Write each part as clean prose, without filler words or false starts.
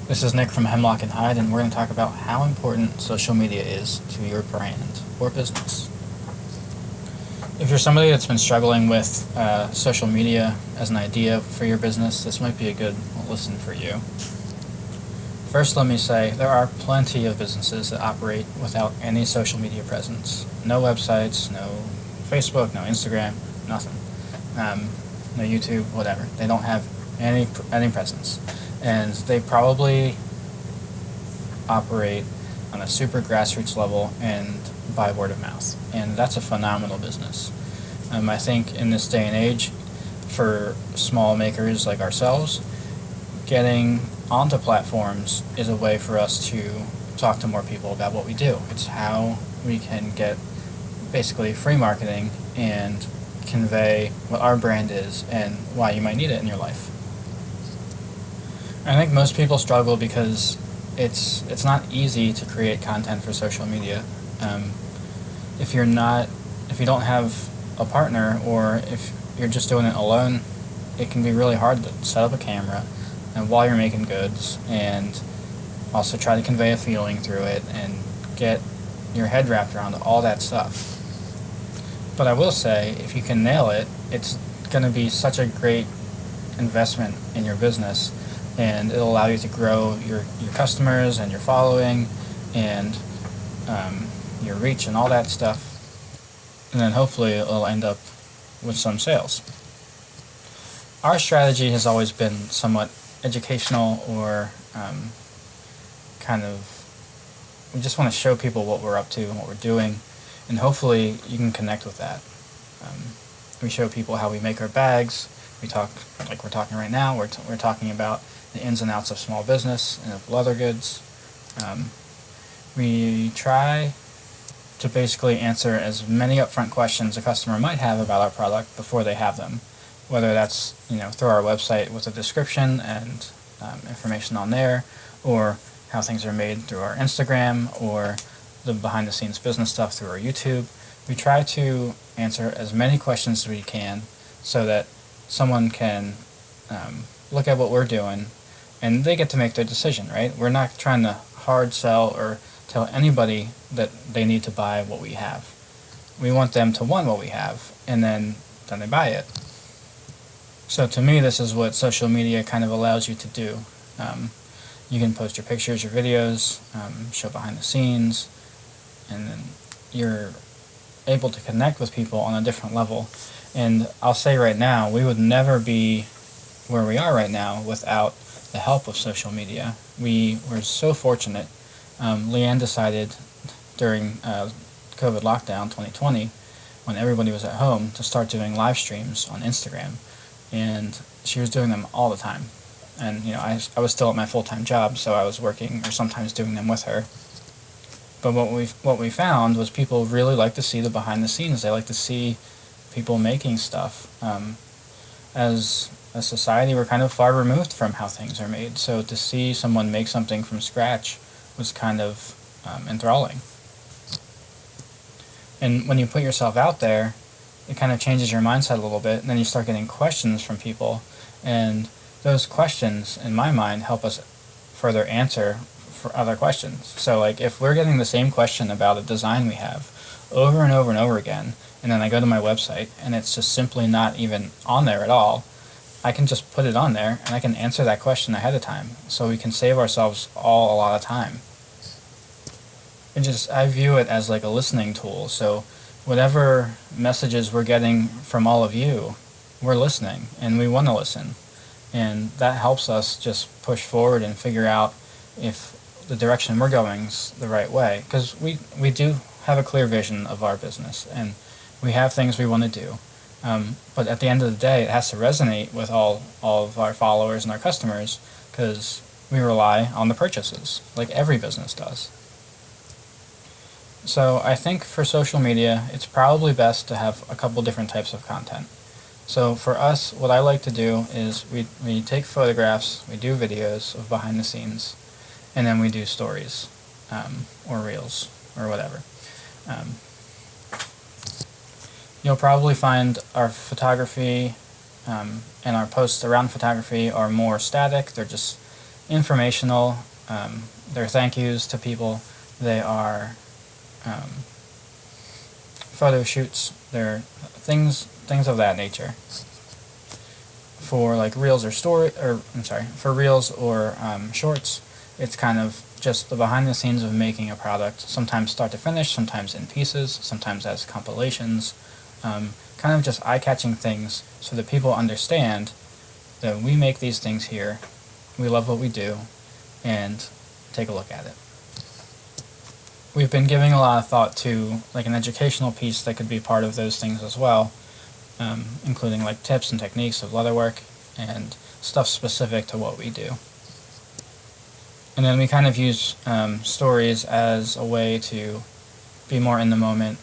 This is Nick from Hemlock and Hyde, and we're going to talk about how important social media is to your brand or business. If you're somebody that's been struggling with social media as an idea for your business, this might be a good listen for you. First, let me say there are plenty of businesses that operate without any social media presence. No websites, no Facebook, no Instagram, nothing. No YouTube, whatever. They don't have any presence. And they probably operate on a super grassroots level and by word of mouth. And that's a phenomenal business. I think in this day and age, for small makers like ourselves, getting onto platforms is a way for us to talk to more people about what we do. It's how we can get basically free marketing and convey what our brand is and why you might need it in your life. I think most people struggle because it's not easy to create content for social media. If you don't have a partner, or if you're just doing it alone, it can be really hard to set up a camera and while you're making goods, and also try to convey a feeling through it and get your head wrapped around all that stuff. But I will say, if you can nail it, it's going to be such a great investment in your business, and it'll allow you to grow your customers and your following and your reach and all that stuff, and then hopefully it'll end up with some sales. Our strategy has always been somewhat educational, or we just want to show people what we're up to and what we're doing, and hopefully you can connect with that. We show people how we make our bags. We talk, like we're talking right now, we're talking about the ins and outs of small business and of leather goods. We try to basically answer as many upfront questions a customer might have about our product before they have them, whether that's through our website with a description and information on there, or how things are made through our Instagram, or the behind-the-scenes business stuff through our YouTube. We try to answer as many questions as we can so that someone can look at what we're doing and they get to make their decision, right? We're not trying to hard sell or tell anybody that they need to buy what we have. We want them to want what we have, and then they buy it. So to me, this is what social media kind of allows you to do. You can post your pictures, your videos, show behind the scenes, and then you're able to connect with people on a different level. And I'll say right now, we would never be where we are right now without the help of social media. We were so fortunate. Leanne decided during COVID lockdown 2020, when everybody was at home, to start doing live streams on Instagram. And she was doing them all the time. And I was still at my full-time job, so I was working or sometimes doing them with her. But what we found was people really like to see the behind the scenes. They like to see people making stuff. As a society, we're kind of far removed from how things are made, so to see someone make something from scratch was kind of enthralling. And when you put yourself out there, it kind of changes your mindset a little bit, and then you start getting questions from people, and those questions, in my mind, help us further answer for other questions. So like, if we're getting the same question about a design we have over and over and over again, and then I go to my website and it's just simply not even on there at all, I can just put it on there and I can answer that question ahead of time, so we can save ourselves all a lot of time. I view it as like a listening tool. So whatever messages we're getting from all of you, we're listening and we want to listen. And that helps us just push forward and figure out if the direction we're going is the right way. Because we do have a clear vision of our business, and we have things we want to do. But at the end of the day, it has to resonate with all of our followers and our customers, because we rely on the purchases, like every business does. So I think for social media, it's probably best to have a couple different types of content. So for us, what I like to do is we take photographs, we do videos of behind the scenes, and then we do stories, or reels, or whatever. You'll probably find our photography and our posts around photography are more static. They're just informational. They're thank yous to people. They are photo shoots. They're things of that nature. For like reels or for reels or shorts, it's kind of just the behind the scenes of making a product, sometimes start to finish, sometimes in pieces, sometimes as compilations, kind of just eye-catching things so that people understand that we make these things here, we love what we do, and take a look at it. We've been giving a lot of thought to like an educational piece that could be part of those things as well, including like tips and techniques of leatherwork and stuff specific to what we do. And then we kind of use stories as a way to be more in the moment.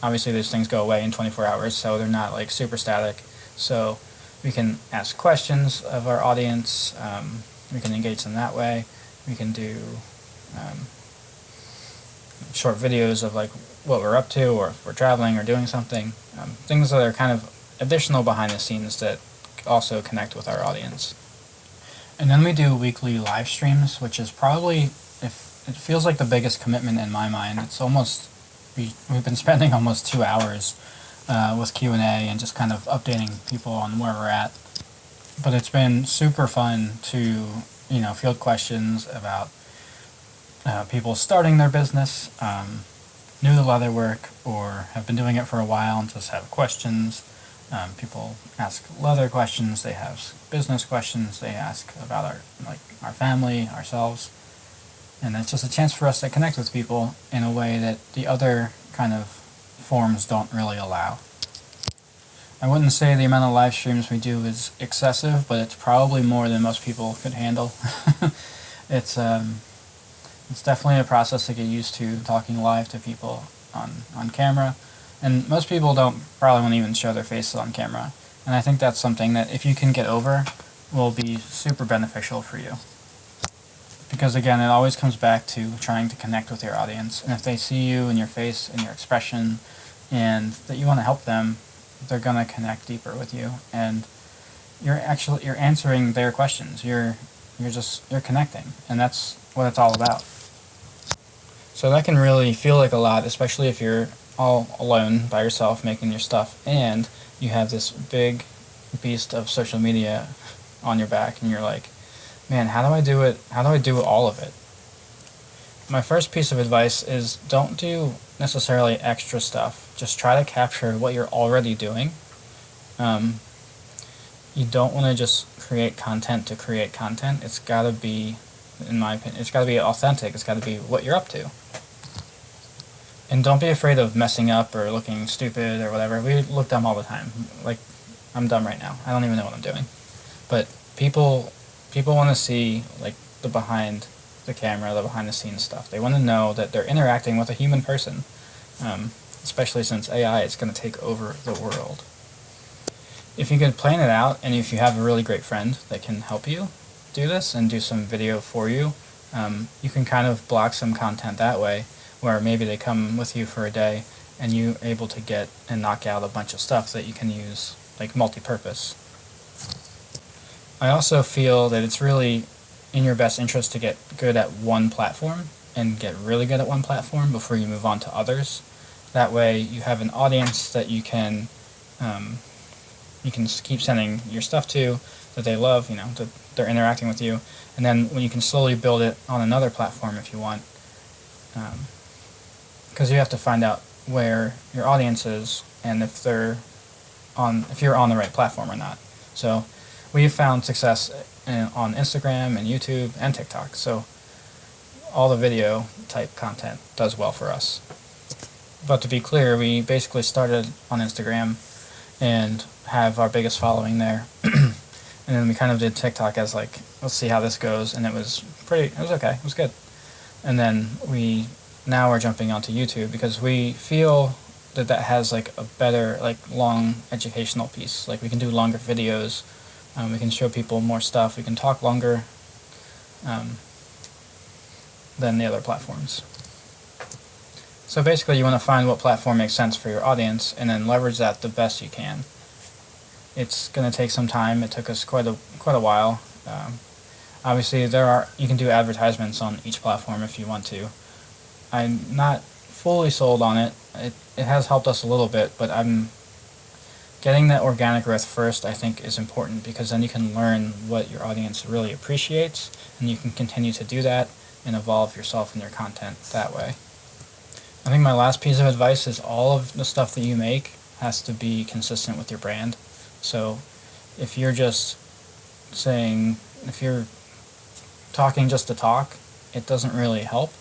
Obviously those things go away in 24 hours, so they're not like super static. So we can ask questions of our audience, we can engage them that way, we can do short videos of like what we're up to, or if we're traveling or doing something, things that are kind of additional behind the scenes that also connect with our audience. And then we do weekly live streams, which is probably, if it feels like the biggest commitment in my mind. It's almost, we've been spending almost 2 hours with Q&A and just kind of updating people on where we're at. But it's been super fun to, field questions about people starting their business, new to leatherwork, or have been doing it for a while and just have questions. People ask leather questions, they have business questions, they ask about our family, ourselves, and it's just a chance for us to connect with people in a way that the other kind of forms don't really allow. I wouldn't say the amount of live streams we do is excessive, but it's probably more than most people could handle. It's definitely a process to get used to, talking live to people on camera. And most people probably won't even show their faces on camera. And I think that's something that if you can get over, will be super beneficial for you. Because again, it always comes back to trying to connect with your audience. And if they see you and your face and your expression, and that you want to help them, they're going to connect deeper with you. And you're answering their questions. You're connecting. And that's what it's all about. So that can really feel like a lot, especially if you're all alone by yourself making your stuff, and you have this big beast of social media on your back, and you're like, man, how do I do it? How do I do all of it? My first piece of advice is don't do necessarily extra stuff. Just try to capture what you're already doing. You don't want to just create content to create content. It's got to be, in my opinion, it's got to be authentic. It's got to be what you're up to. And don't be afraid of messing up or looking stupid or whatever. We look dumb all the time. Like, I'm dumb right now. I don't even know what I'm doing. But people want to see like the behind the camera, the behind the scenes stuff. They want to know that they're interacting with a human person. Especially since AI is going to take over the world. If you can plan it out, and if you have a really great friend that can help you do this and do some video for you, you can kind of block some content that way, where maybe they come with you for a day and you're able to get and knock out a bunch of stuff that you can use, like multi-purpose. I also feel that it's really in your best interest to get good at one platform and get really good at one platform before you move on to others. That way you have an audience that you can keep sending your stuff to, that they love, that they're interacting with you, and then when you can slowly build it on another platform if you want. Because you have to find out where your audience is and if you're on the right platform or not. So we've found success on Instagram and YouTube and TikTok. So all the video type content does well for us. But to be clear, we basically started on Instagram and have our biggest following there. And then we kind of did TikTok as like, let's see how this goes, and it was okay, it was good. And then now we're jumping onto YouTube because we feel that has like a better, like, long educational piece. Like, we can do longer videos, we can show people more stuff, we can talk longer than the other platforms. So basically you want to find what platform makes sense for your audience and then leverage that the best you can. It's going to take some time. It took us quite a while. Obviously, you can do advertisements on each platform if you want to. I'm not fully sold on it. It has helped us a little bit, but I'm getting that organic growth first, I think, is important, because then you can learn what your audience really appreciates, and you can continue to do that and evolve yourself and your content that way. I think my last piece of advice is all of the stuff that you make has to be consistent with your brand. So if you're just if you're talking just to talk, it doesn't really help.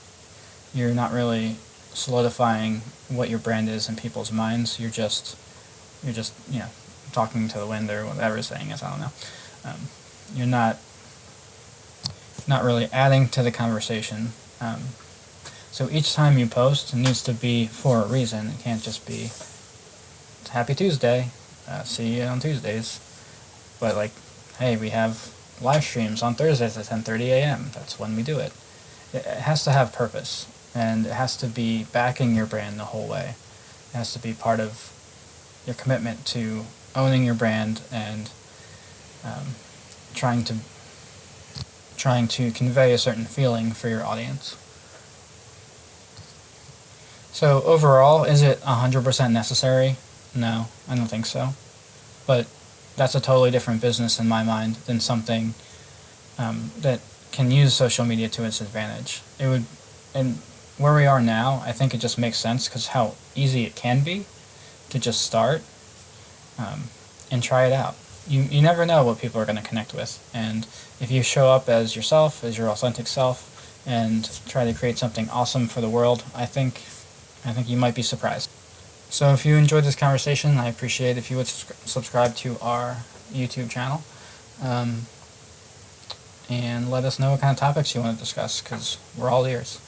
You're not really solidifying what your brand is in people's minds. You're just talking to the wind, or whatever saying is, I don't know. You're not really adding to the conversation. So each time you post, it needs to be for a reason. It can't just be, Happy Tuesday, see you on Tuesdays. But like, hey, we have live streams on Thursdays at 10:30 a.m. That's when we do it. It has to have purpose, and it has to be backing your brand the whole way. It has to be part of your commitment to owning your brand and trying to convey a certain feeling for your audience. So overall, is it 100% necessary? No, I don't think so. But that's a totally different business in my mind than something that can use social media to its advantage. And where we are now, I think it just makes sense because how easy it can be to just start and try it out. You never know what people are going to connect with, and if you show up as yourself, as your authentic self, and try to create something awesome for the world, I think you might be surprised. So if you enjoyed this conversation, I appreciate if you would subscribe to our YouTube channel, and let us know what kind of topics you want to discuss, because we're all ears.